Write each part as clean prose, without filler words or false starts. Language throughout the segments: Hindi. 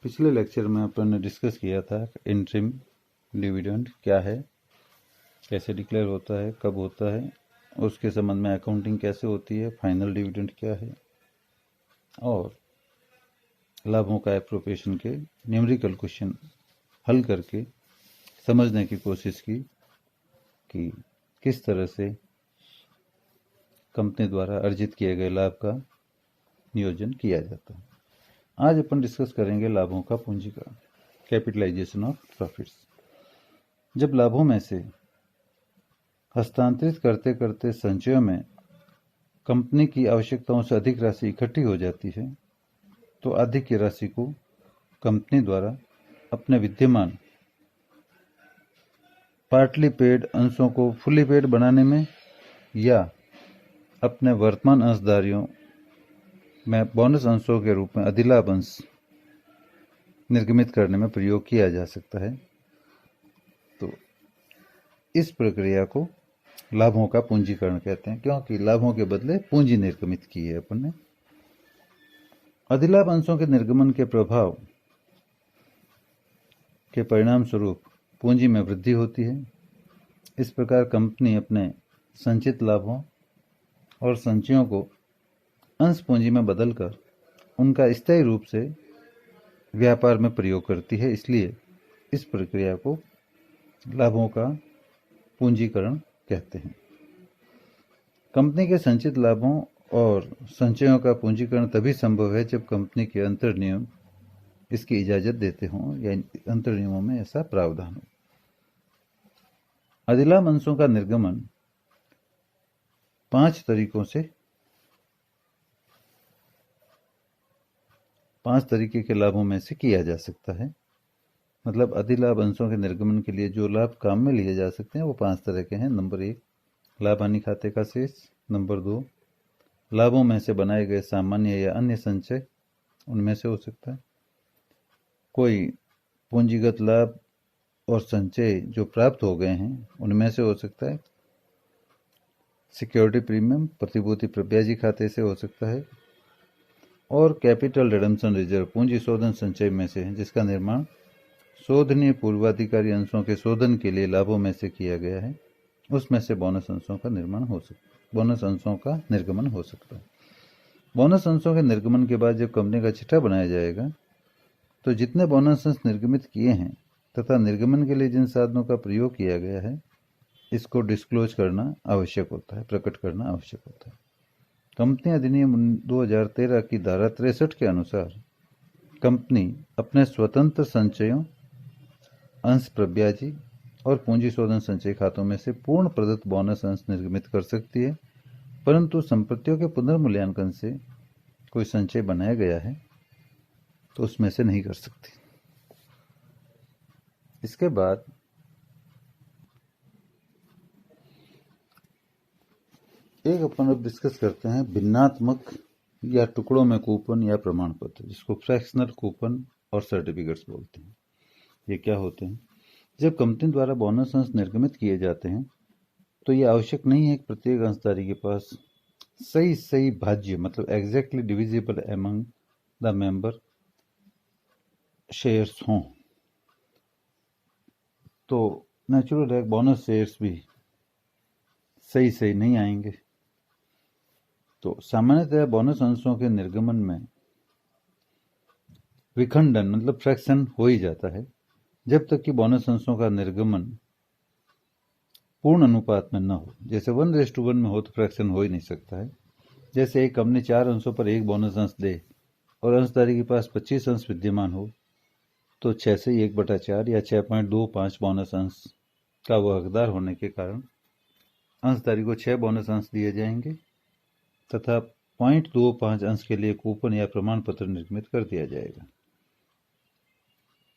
पिछले लेक्चर में अपन ने डिस्कस किया था इंटरिम डिविडेंड क्या है, कैसे डिक्लेयर होता है, कब होता है, उसके संबंध में अकाउंटिंग कैसे होती है, फाइनल डिविडेंड क्या है और लाभों का एप्रोप्रिएशन के न्यूमेरिकल क्वेश्चन हल करके समझने की कोशिश की कि किस तरह से कंपनी द्वारा अर्जित किए गए लाभ का नियोजन किया जाता है। आज अपन डिस्कस करेंगे लाभों का पूंजीकरण, कैपिटलाइजेशन ऑफ प्रॉफिट्स। जब लाभों में से हस्तांतरित करते करते संचयों में कंपनी की आवश्यकताओं से अधिक राशि इकट्ठी हो जाती है तो आधी की राशि को कंपनी द्वारा अपने विद्यमान पार्टली पेड अंशों को फुली पेड बनाने में या अपने वर्तमान अंशधारियों में बोनस अंशों के रूप में अधिलाभ अंश निर्गमित करने में प्रयोग किया जा सकता है। तो इस प्रक्रिया को लाभों का पूंजीकरण कहते हैं, क्योंकि लाभों के बदले पूंजी निर्गमित की है अपन ने। अधिलाभ अंशों के निर्गमन के प्रभाव के परिणाम स्वरूप पूंजी में वृद्धि होती है। इस प्रकार कंपनी अपने संचित लाभों और संचयों को अंश पूंजी में बदलकर उनका स्थायी रूप से व्यापार में प्रयोग करती है। इसलिए इस प्रक्रिया को लाभों का पूंजीकरण कहते हैं। कंपनी के संचित लाभों और संचयों का पूंजीकरण तभी संभव है जब कंपनी के अंतर नियम इसकी इजाजत देते हों या अंतर नियमों में ऐसा प्रावधान हो। अधिलाभ अंशों का निर्गमन 5 तरीके के लाभों में से किया जा सकता है। मतलब अधिलाभ अंशों के निर्गमन के लिए जो लाभ काम में लिए जा सकते हैं वो 5 तरह के हैं। नंबर 1, लाभ हानि खाते का शेष। नंबर 2, लाभों में से बनाए गए सामान्य या अन्य संचय, उनमें से हो सकता है। कोई पूंजीगत लाभ और संचय जो प्राप्त हो गए हैं उनमें से हो सकता है। सिक्योरिटी प्रीमियम, प्रतिभूति प्रब्याजी खाते से हो सकता है। और कैपिटल रिडम्पशन रिजर्व पूंजी शोधन संचय में से है, जिसका निर्माण शोधनीय पूर्वाधिकारी अंशों के शोधन के लिए लाभों में से किया गया है। उसमें से बोनस अंशों का निर्गमन हो सकता है। बोनस अंशों के निर्गमन के बाद जब कंपनी का चिट्ठा बनाया जाएगा तो जितने बोनस अंश निर्गमित किए हैं तथा निर्गमन के लिए जिन साधनों का प्रयोग किया गया है इसको डिस्क्लोज करना आवश्यक होता है, प्रकट करना आवश्यक होता है। कंपनी अधिनियम 2013 की धारा 63 के अनुसार कंपनी अपने स्वतंत्र संचयों, अंश प्रब्याजी और पूंजी शोधन संचय खातों में से पूर्ण प्रदत्त बोनस अंश निर्गमित कर सकती है, परंतु संपत्तियों के पुनर्मूल्यांकन से कोई संचय बनाया गया है तो उसमें से नहीं कर सकती। इसके बाद एक अपन अब डिस्कस करते हैं भिन्नात्मक या टुकड़ों में कूपन या प्रमाण पत्र, जिसको फ्रैक्शनल कूपन और सर्टिफिकेट्स बोलते हैं। ये क्या होते हैं? जब कंपनी द्वारा बोनस अंश निर्गमित किए जाते हैं तो ये आवश्यक नहीं है कि प्रत्येक अंशधारी के पास सही भाज्य मतलब exactly divisible among the member shares हों। तो नेचुरल है बोनस शेयर्स भी सही नहीं आएंगे। तो सामान्यतः बोनस अंशों के निर्गमन में विखंडन मतलब फ्रैक्शन हो ही जाता है जब तक कि बोनस अंशों का निर्गमन पूर्ण अनुपात में न हो। जैसे 1:1 में हो तो फ्रैक्शन हो ही नहीं सकता है। जैसे एक कंपनी 4 अंशों पर 1 बोनस अंश दे और अंशधारी के पास 25 अंश विद्यमान हो तो 6 से 1/4 या 6.25 बोनस अंश का वह हकदार होने के कारण अंशधारी को 6 बोनस अंश दिए जाएंगे तथा 0.25 अंश के लिए कूपन या प्रमाण पत्र निर्गमित कर दिया जाएगा,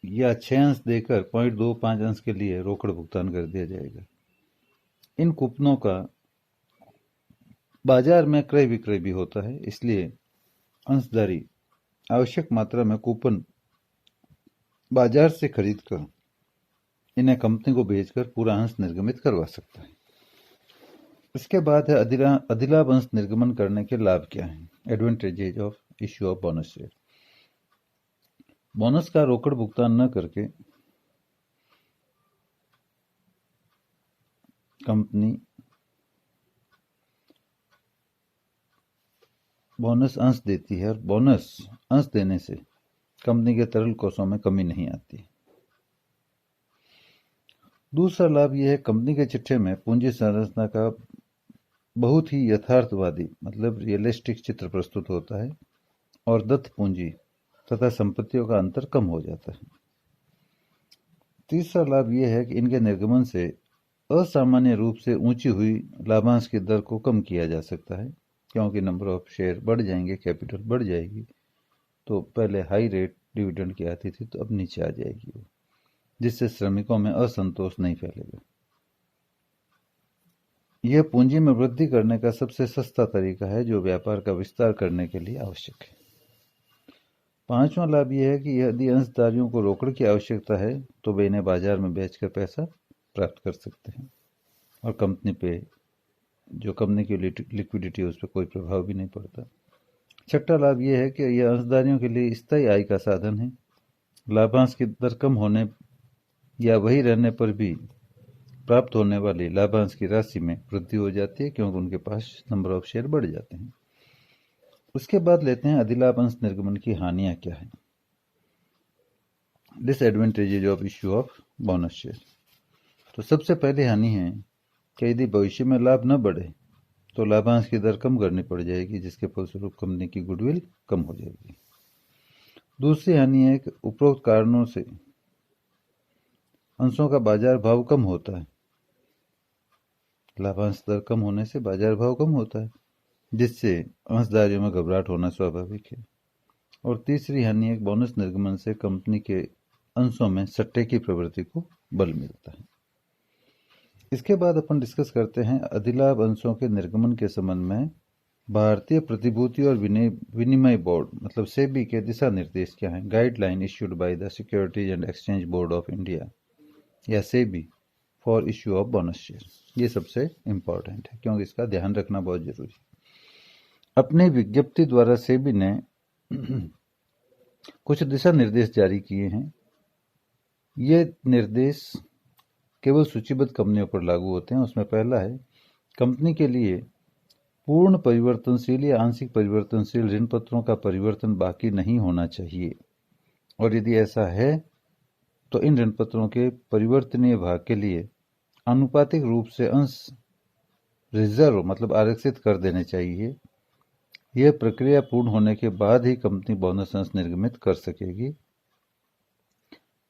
या 6 अंश देकर 0.25 अंश के लिए रोकड़ भुगतान कर दिया जाएगा। इन कूपनों का बाजार में क्रय विक्रय भी होता है, इसलिए अंशधारी आवश्यक मात्रा में कूपन बाजार से खरीदकर इन्हें कंपनी को बेचकर पूरा अंश निर्गमित करवा सकता है। इसके बाद है अधिलाभ अंश निर्गमन करने के लाभ क्या हैं? Advantages of issue of bonus share. Bonus का रोकड़ भुगतान न करके कंपनी बोनस अंश देती है, और बोनस अंश देने से कंपनी के तरल कोषों में कमी नहीं आती। दूसरा लाभ यह है, कंपनी के चिट्ठे में पूंजी संरचना का बहुत ही यथार्थवादी मतलब रियलिस्टिक चित्र प्रस्तुत होता है और दत्त पूंजी तथा संपत्तियों का अंतर कम हो जाता है। तीसरा लाभ यह है कि इनके निर्गमन से असामान्य रूप से ऊंची हुई लाभांश की दर को कम किया जा सकता है, क्योंकि नंबर ऑफ शेयर बढ़ जाएंगे, कैपिटल बढ़ जाएगी। तो पहले हाई रेट डिविडेंड की आती थी, तो अब नीचे आ जाएगी वो, जिससे श्रमिकों में असंतोष नहीं फैलेगा। यह पूंजी में वृद्धि करने का सबसे सस्ता तरीका है जो व्यापार का विस्तार करने के लिए आवश्यक है। पांचवा लाभ यह है कि यदि अंशधारियों को रोकड़ की आवश्यकता है तो वे इन्हें बाजार में बेचकर पैसा प्राप्त कर सकते हैं, और कंपनी पे जो कंपनी की लिक्विडिटी है उस पर कोई प्रभाव भी नहीं पड़ता। छठा लाभ यह है कि यह अंशधारियों के लिए स्थायी आय का साधन है। लाभांश की दर कम होने या वही रहने पर भी प्राप्त होने वाली लाभांश की राशि में वृद्धि हो जाती है, क्योंकि उनके पास नंबर ऑफ शेयर बढ़ जाते हैं। उसके बाद लेते हैं अधिलाभ अंश निर्गमन की हानियां क्या है। Disadvantages of issue of bonus share. तो सबसे पहली हानि है कि यदि भविष्य में लाभ न बढ़े तो लाभांश की दर कम करनी पड़ जाएगी, जिसके फलस्वरूप कंपनी की गुडविल कम हो जाएगी। दूसरी हानि है कि उपरोक्त कारणों से अंशों का बाजार भाव कम होता है। लाभांश दर कम होने से बाजार भाव कम होता है, जिससे अंशधारियों में घबराहट होना स्वाभाविक है। और तीसरी हानि है बोनस निर्गमन से कंपनी के अंशों में सट्टे की प्रवृत्ति को बल मिलता है। इसके बाद अपन डिस्कस करते हैं अधिलाभ अंशों के निर्गमन के संबंध में भारतीय प्रतिभूति और विनिमय बोर्ड मतलब सेबी के दिशा निर्देश क्या हैं। Guideline issued by the securities and exchange board of India या SEBI for issue of bonus share. ये सबसे इंपॉर्टेंट है, क्योंकि इसका ध्यान रखना बहुत जरूरी है। अपनी विज्ञप्ति द्वारा सेबी ने कुछ दिशा निर्देश जारी किए हैं। ये निर्देश केवल सूचीबद्ध कंपनियों पर लागू होते हैं। उसमें पहला है, कंपनी के लिए पूर्ण परिवर्तनशील या आंशिक परिवर्तनशील ऋण पत्रों का परिवर्तन बाकी नहीं होना चाहिए, और यदि ऐसा है तो इन ऋण पत्रों के परिवर्तनीय भाग के लिए आनुपातिक रूप से अंश रिजर्व मतलब आरक्षित कर देने चाहिए। यह प्रक्रिया पूर्ण होने के बाद ही कंपनी बोनस अंश निर्गमित कर सकेगी।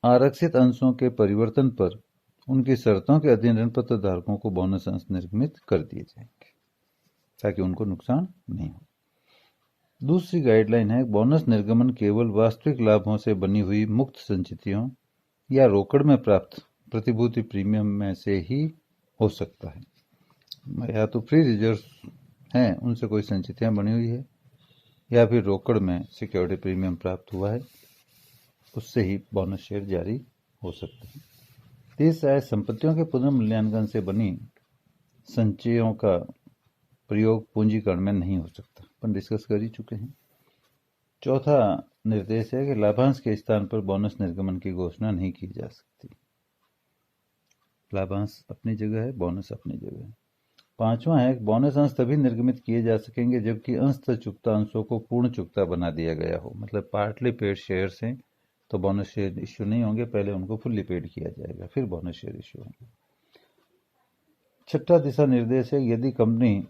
आरक्षित अंशों के परिवर्तन पर उनकी शर्तों के अधीन ऋण पत्र धारकों को बोनस अंश निर्गमित कर दिए जाएंगे, ताकि उनको नुकसान नहीं हो। दूसरी गाइडलाइन है, बोनस निर्गमन केवल वास्तविक लाभों से बनी हुई मुक्त संचितियों या रोकड़ में प्राप्त प्रतिभूति प्रीमियम में से ही हो सकता है। या तो फ्री रिजर्व हैं, उनसे कोई संचितियां बनी हुई है, या फिर रोकड़ में सिक्योरिटी प्रीमियम प्राप्त हुआ है, उससे ही बोनस शेयर जारी हो सकते हैं। तीसरा है, संपत्तियों के पुनर्मूल्यांकन से बनी संचयों का प्रयोग पूंजीकरण में नहीं हो सकता, अपन डिस्कस कर ही चुके हैं। चौथा निर्देश है कि लाभांश के स्थान पर बोनस निर्गमन की घोषणा नहीं की जा सकती। लाभांश अपनी जगह है, बोनस अपनी जगह है। पांचवा है, बोनस अंश तभी निर्गमित किए जा सकेंगे जबकि अंशतः चुकता अंशों को पूर्ण चुकता बना दिया गया हो। मतलब पार्टली पेड शेयर्स हैं तो बोनस शेयर इश्यू नहीं होंगे, पहले उनको फुल्ली पेड किया जाएगा, फिर बोनस शेयर इश्यू होंगे। छठा दिशा निर्देश है, यदि कंपनी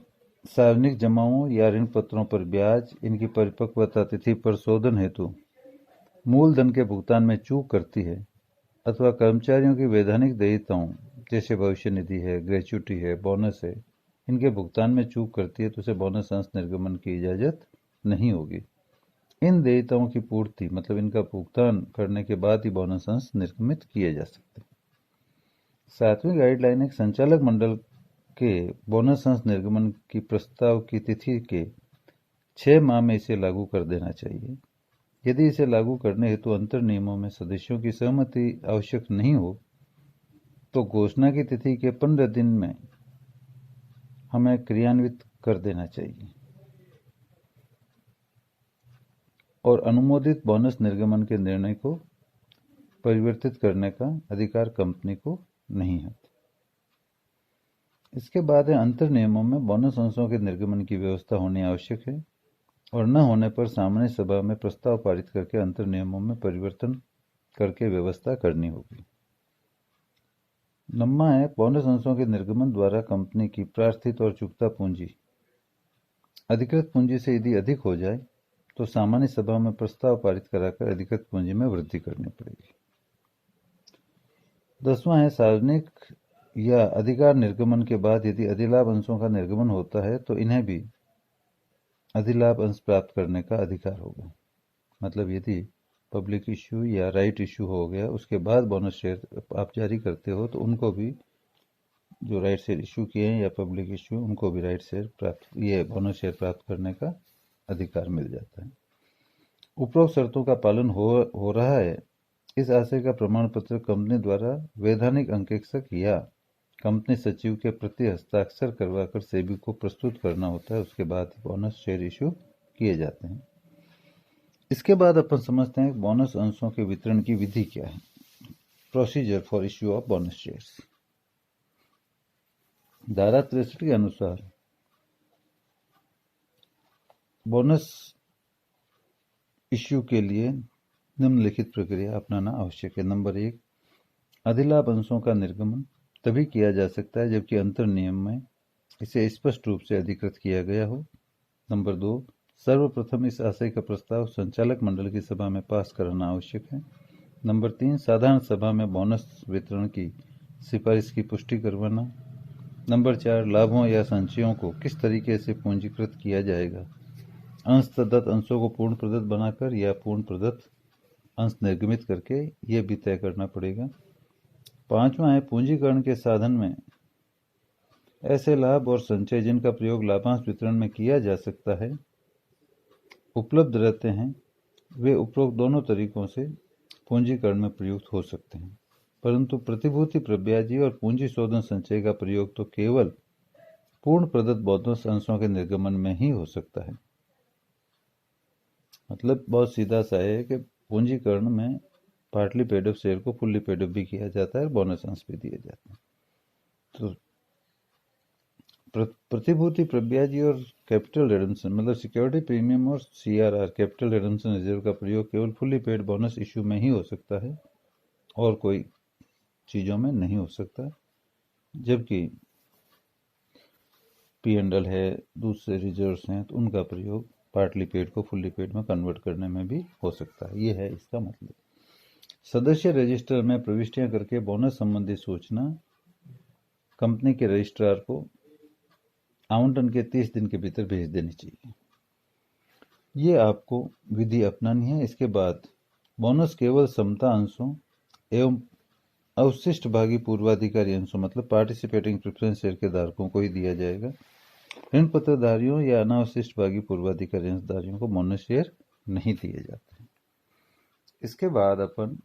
सार्वजनिक जमाओं या ऋण पत्रों पर ब्याज, इनकी परिपक्वता तिथि पर शोधन हेतु मूलधन के भुगतान में चूक करती है अथवा कर्मचारियों की वैधानिक देयताओं जैसे भविष्य निधि है, ग्रेच्युटी है, बोनस है, इनके भुगतान में चूक करती है तो उसे बोनस अंश निर्गमन की इजाजत नहीं होगी। इन देयताओं की पूर्ति मतलब इनका भुगतान करने के बाद ही बोनस अंश निर्गमित किए जा सकते हैं। सातवीं गाइडलाइन एक संचालक मंडल के बोनस अंश निर्गमन की प्रस्ताव की तिथि के 6 माह में इसे लागू कर देना चाहिए। यदि इसे लागू करने हेतु अंतर नियमों में सदस्यों की सहमति आवश्यक नहीं हो तो घोषणा की तिथि के 15 दिन में हमें क्रियान्वित कर देना चाहिए। और अनुमोदित बोनस निर्गमन के निर्णय को परिवर्तित करने का अधिकार कंपनी को नहीं है। इसके बाद है अंतर नियमों में बोनस अंशों के निर्गमन की व्यवस्था होनी आवश्यक है और न होने पर सामान्य सभा में प्रस्ताव पारित करके अंतर नियमों में परिवर्तन करके व्यवस्था करनी होगी। नम्मा है बोनस अंशों के निर्गमन द्वारा कंपनी की प्रार्थित और चुकता पूंजी अधिकृत पूंजी से यदि अधिक हो जाए तो सामान्य सभा में प्रस्ताव पारित कराकर अधिकृत पूंजी में वृद्धि करनी पड़ेगी। 10वां है सार्वजनिक या अधिकार निर्गमन के बाद यदि अधिलाभ अंशों का निर्गमन होता है तो इन्हें भी अधिलाभ अंश प्राप्त करने का अधिकार होगा। मतलब यदि पब्लिक इश्यू या राइट इश्यू हो गया उसके बाद बोनस शेयर आप जारी करते हो तो उनको भी जो राइट शेयर इश्यू किए हैं या पब्लिक इश्यू उनको भी राइट शेयर प्राप्त ये बोनस शेयर प्राप्त करने का अधिकार मिल जाता है। उपरोक्त शर्तों का पालन हो रहा है इस आशय का प्रमाण पत्र कंपनी द्वारा वैधानिक अंकेक्षक या कंपनी सचिव के प्रति हस्ताक्षर करवाकर सेबी को प्रस्तुत करना होता है। उसके बाद बोनस शेयर इश्यू किए जाते हैं। इसके बाद अपन समझते हैं बोनस अंशों के वितरण की विधि क्या है। Procedure for issue of bonus shares. धारा 63 के अनुसार बोनस इश्यू के लिए निम्नलिखित प्रक्रिया अपनाना आवश्यक है। नंबर 1, अधिलाभ अंशों का निर्गमन तभी किया जा सकता है जबकि अंतर नियम में इसे स्पष्ट रूप से अधिकृत किया गया हो। नंबर 2, सर्वप्रथम इस आशय का प्रस्ताव संचालक मंडल की सभा में पास कराना आवश्यक है। नंबर 3, साधारण सभा में बोनस वितरण की सिफारिश की पुष्टि करवाना। नंबर 4, लाभों या संचयों को किस तरीके से पूंजीकृत किया जाएगा, अंश प्रदत्त अंशों को पूर्ण प्रदत्त बनाकर या पूर्ण प्रदत्त अंश निर्गमित करके, ये भी तय करना पड़ेगा। 5वां है पूंजीकरण के साधन में ऐसे लाभ और संचय जिनका प्रयोग लाभांश वितरण में किया जा सकता है उपलब्ध रहते हैं, वे उपरोक्त दोनों तरीकों से पूंजीकरण में प्रयुक्त हो सकते हैं, परंतु प्रतिभूति प्रब्याजी और पूंजी शोधन संचय का प्रयोग तो केवल पूर्ण प्रदत्त बोनस अंशों के निर्गमन में ही हो सकता है। मतलब बहुत सीधा सा है कि पूंजीकरण में पार्टली पेड अप शेयर को फुल्ली पेड अप भी किया जाता है और बोनस अंश भी दिए जाते हैं। तो प्रतिभूति प्रब्याजी और कैपिटल रिडम्पशन मतलब सिक्योरिटी प्रीमियम और सीआरआर कैपिटल रिडम्पशन रिजर्व का प्रयोग केवल फुल्ली पेड बोनस इश्यू में ही हो सकता है और कोई चीज़ों में नहीं हो सकता। जबकि P&L है, दूसरे रिजर्व्स हैं, तो उनका प्रयोग पार्टली पेड को फुल्ली पेड में कन्वर्ट करने में भी हो सकता है। ये है इसका मतलब। सदस्य रजिस्टर में प्रविष्टियां करके बोनस संबंधी सूचना कंपनी के रजिस्ट्रार को आवंटन के 30 दिन के भीतर भेज देनी चाहिए। ये आपको विधि अपनानी है। इसके बाद बोनस केवल समता अंशों एवं अवशिष्ट भागी पूर्वाधिकारी अंशों मतलब पार्टिसिपेटिंग प्रेफरेंस शेयर के धारकों को ही दिया जाएगा। ऋण पत्रधारियों या अनावशिष्ट भागी पूर्वाधिकारी अंशधारियों को बोनस शेयर नहीं दिए जाते। इसके बाद अपन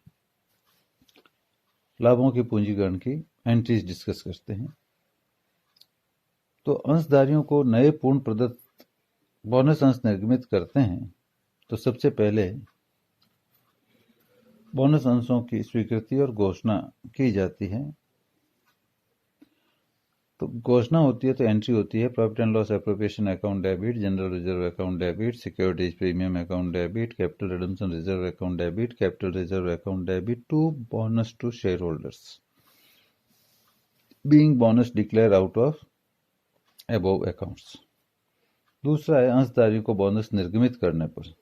लाभों के पूंजीकरण की एंट्रीज डिस्कस करते हैं। तो अंशधारियों को नए पूर्ण प्रदत्त बोनस अंश निर्गमित करते हैं तो सबसे पहले बोनस अंशों की स्वीकृति और घोषणा की जाती है। तो घोषणा होती है तो एंट्री होती है profit and loss appropriation account debit, general reserve account debit, securities premium account debit, capital redemption reserve account debit, capital reserve account debit to bonus to share holders being bonus declare out of above accounts. दूसरा है अंशधारियों को बोनस निर्गमित करने पर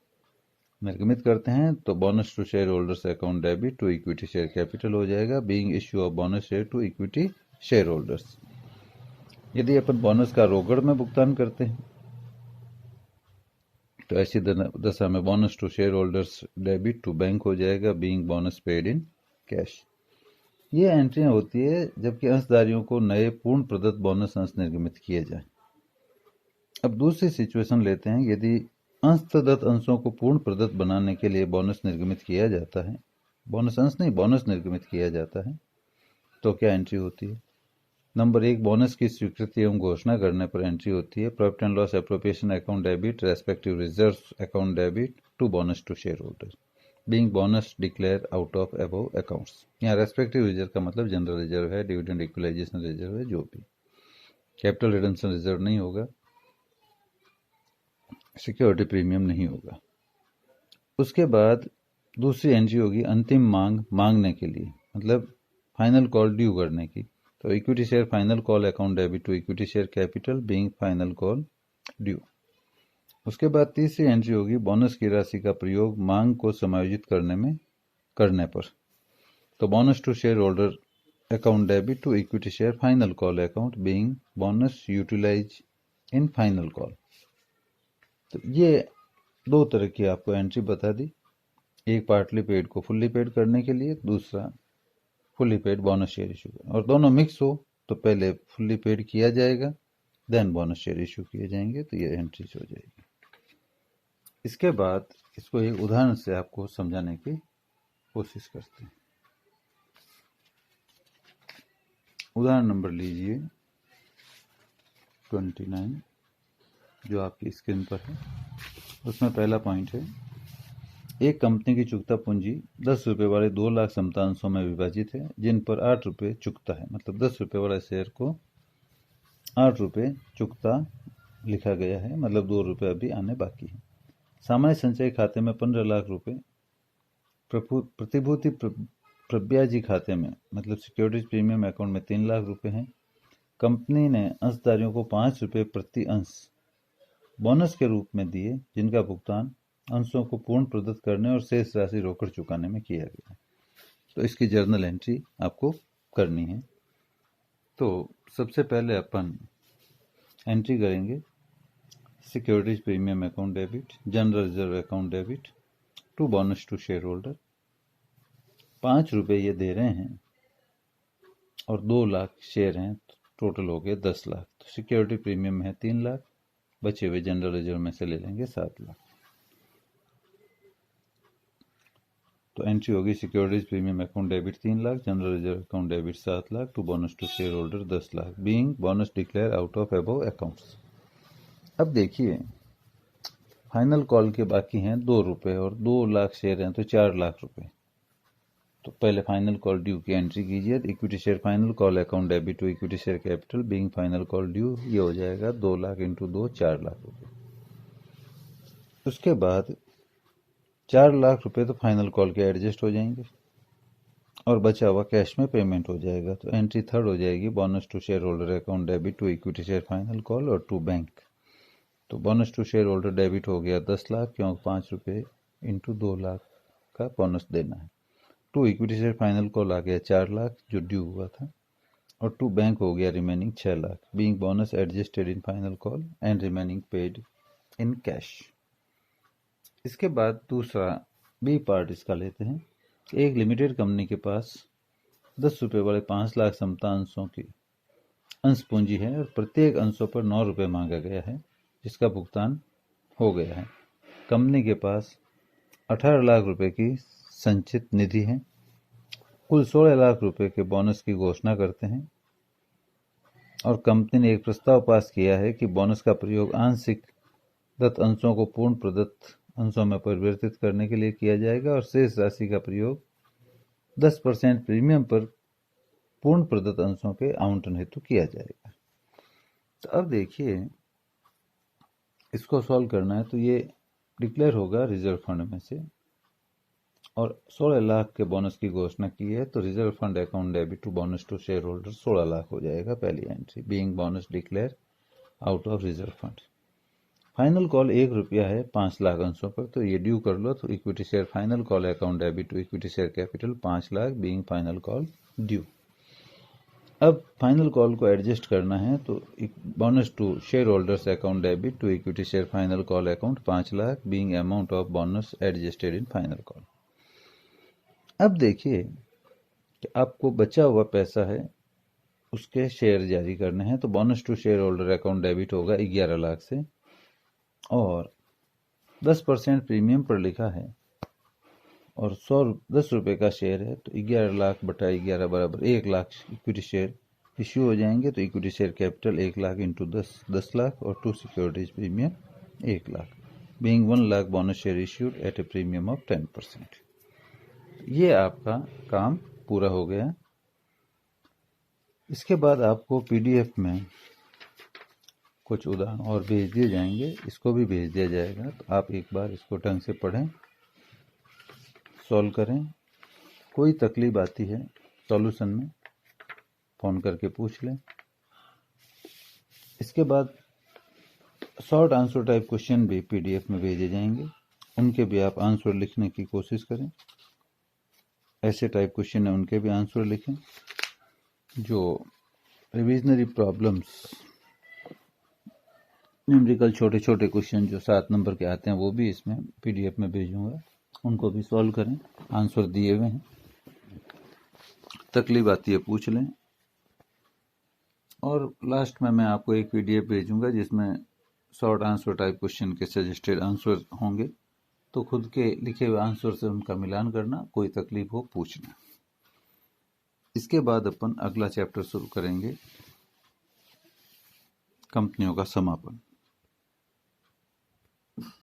निर्गमित करते हैं तो bonus to share holders account debit to equity share capital हो जाएगा being issue of bonus share to equity share holders. यदि अपन बोनस का रोकड़ में भुगतान करते हैं तो ऐसी दशा में bonus to share holders debit to bank हो जाएगा being bonus paid in cash. ये एंट्रियां होती है जबकि अंशधारियों को नए पूर्ण प्रदत्त बोनस अंश निर्गमित किए जाए। अब दूसरी सिचुएशन लेते हैं। यदि अंश प्रदत्त अंशों को पूर्ण प्रदत्त बनाने के लिए बोनस निर्गमित किया जाता है, बोनस अंश नहीं बोनस निर्गमित किया जाता है, तो क्या एंट्री होती है। नंबर 1 बोनस की स्वीकृति एवं घोषणा करने पर एंट्री होती है profit and loss appropriation account debit respective reserve account debit to bonus to share holder being bonus declare out of above accounts. यहाँ रेस्पेक्टिव रिजर्व का मतलब जनरल रिजर्व है, डिविडेंड इक्वलाइजेशन रिजर्व है, जो भी कैपिटल रिडम्पशन रिजर्व नहीं होगा, सिक्योरिटी प्रीमियम नहीं होगा। उसके बाद दूसरी एंट्री होगी अंतिम मांग मांगने के लिए, मतलब फाइनल कॉल ड्यू करने की। तो equity share final call account debit to equity share capital being final call due. उसके बाद तीसरी एंट्री होगी बोनस की राशि का प्रयोग मांग को समायोजित करने पर। तो bonus to share holder account debit to equity share final call account being bonus utilise in final call. तो ये दो तरह की आपको एंट्री बता दी, एक पार्टली पेड को फुल्ली पेड करने के लिए, दूसरा fully paid bonus share issue. और दोनों मिक्स हो तो पहले फुल्ली पेड किया जाएगा, देन बोनस शेयर इशू किए जाएंगे, तो ये एंट्रीज हो जाएगी। इसके बाद इसको एक उदाहरण से आपको समझाने की कोशिश करते हैं। उदाहरण नंबर लीजिए 29 जो आपकी स्क्रीन पर है। उसमें पहला पॉइंट है, एक कंपनी की चुकता पूंजी 10 रुपये वाले 2 लाख समतांशों में विभाजित है जिन पर 8 रुपये चुकता है, मतलब 10 रुपये वाले शेयर को 8 रुपये चुकता लिखा गया है, मतलब 2 रुपये अभी आने बाकी है। सामान्य संचय खाते में 15 लाख रुपये, प्रतिभूति प्रब्याजी खाते में मतलब सिक्योरिटीज प्रीमियम अकाउंट में 3 लाख रुपये हैं। कंपनी ने अंशधारियों को 5 रुपये प्रति अंश बोनस के रूप में दिए जिनका भुगतान अंशों को पूर्ण प्रदत्त करने और शेष राशि रोकड़ चुकाने में किया गया। तो इसकी जर्नल एंट्री आपको करनी है। तो सबसे पहले अपन एंट्री करेंगे securities premium account debit, general reserve account debit to bonus to share holder. 5 रुपये ये दे रहे हैं और 2 लाख शेयर हैं, टोटल हो गए 10 लाख। तो सिक्योरिटी प्रीमियम है 3 लाख, बचे हुए जनरल रिजर्व में से ले लेंगे 7 लाख। तो एंट्री होगी securities premium account debit 3 lakh, general reserve account debit 7 lakh to bonus to share holder 10 lakh being bonus declare out of above accounts. अब देखिए फाइनल कॉल के बाकी हैं 2 रुपये और 2 लाख शेयर हैं तो 4 लाख रुपए। तो पहले फाइनल कॉल ड्यू की एंट्री कीजिए। Equity share final call account debit to equity share capital being final call due, ये हो जाएगा 2 लाख इंटू 2 4 लाख रुपए। उसके बाद 4 लाख रुपए तो फाइनल कॉल के एडजस्ट हो जाएंगे और बचा हुआ कैश में पेमेंट हो जाएगा। तो एंट्री थर्ड हो जाएगी bonus to share holder account debit to equity share final call और टू बैंक। तो bonus to share holder debit हो गया 10 लाख, क्योंकि 5 रुपये इंटू 2 लाख का बोनस देना है। Two equity share final call आ गया 4 लाख जो ड्यू हुआ था, और टू बैंक हो गया remaining 6 lakh being bonus adjusted in final call and remaining paid in cash. इसके बाद दूसरा बी पार्ट इसका लेते हैं। एक लिमिटेड कंपनी के पास 10 रुपये वाले 5 लाख समता अंशों की अंश पूंजी है और प्रत्येक अंशों पर 9 रुपये मांगा गया है जिसका भुगतान हो गया है। कंपनी के पास 18 लाख रुपए की संचित निधि है। कुल 16 लाख रुपए के बोनस की घोषणा करते हैं और कंपनी ने एक प्रस्ताव पास किया है कि बोनस का प्रयोग आंशिक दत्त अंशों को पूर्ण प्रदत्त अंशों में परिवर्तित करने के लिए किया जाएगा और शेष राशि का प्रयोग 10% प्रीमियम पर पूर्ण प्रदत्त अंशों के आवंटन हेतु किया जाएगा। तो अब देखिए इसको सॉल्व करना है तो ये डिक्लेयर होगा रिजर्व फंड में से, और 16 लाख के बोनस की घोषणा की है तो reserve fund account debit to bonus to share holder 16 lakh हो जाएगा पहली entry being bonus declare out of reserve fund. Final call 1 रुपया है 5 लाख अंशों पर, तो ये ड्यू कर लो। तो equity share final call account debit to equity share capital 5 lakh being final call due. अब फाइनल कॉल को एडजस्ट करना है तो bonus to share holders account debit to equity share final call account 5 lakh being amount of bonus adjusted in final call. अब देखिए कि आपको बचा हुआ पैसा है उसके शेयर जारी करने हैं, तो bonus to share holder account debit होगा 11 लाख से और 10% प्रीमियम पर लिखा है और 10 रुपये का शेयर है तो 11 लाख बटा 11 बराबर 1 लाख इक्विटी शेयर इश्यू हो जाएंगे तो equity share capital 1 lakh into 10 lakh और 2 securities premium 1 lakh, being 1 lakh bonus share issued at A premium of 10%। ये आपका काम पूरा हो गया। इसके बाद आपको पीडीएफ में कुछ उदाहरण और भेज दिए जाएंगे, इसको भी भेज दिया जाएगा, तो आप एक बार इसको ढंग से पढ़ें, सॉल्व करें। कोई तकलीफ आती है सॉल्यूशन में फ़ोन करके पूछ लें। इसके बाद शॉर्ट आंसर टाइप क्वेश्चन भी पीडीएफ में भेजे जाएंगे, उनके भी आप आंसर लिखने की कोशिश करें। ऐसे टाइप क्वेश्चन है उनके भी आंसर लिखें। जो रिविजनरी प्रॉब्लम्स, न्यूमेरिकल छोटे छोटे क्वेश्चन जो 7 नंबर के आते हैं वो भी इसमें पीडीएफ में भेजूंगा, उनको भी सॉल्व करें, आंसर दिए हुए हैं। तकलीफ आती है पूछ लें। और लास्ट में मैं आपको एक पीडीएफ भेजूंगा जिसमें शॉर्ट आंसर टाइप क्वेश्चन के सजेस्टेड आंसर होंगे, तो खुद के लिखे हुए आंसर से उनका मिलान करना, कोई तकलीफ हो पूछना। इसके बाद अपन अगला चैप्टर शुरू करेंगे, कंपनियों का समापन।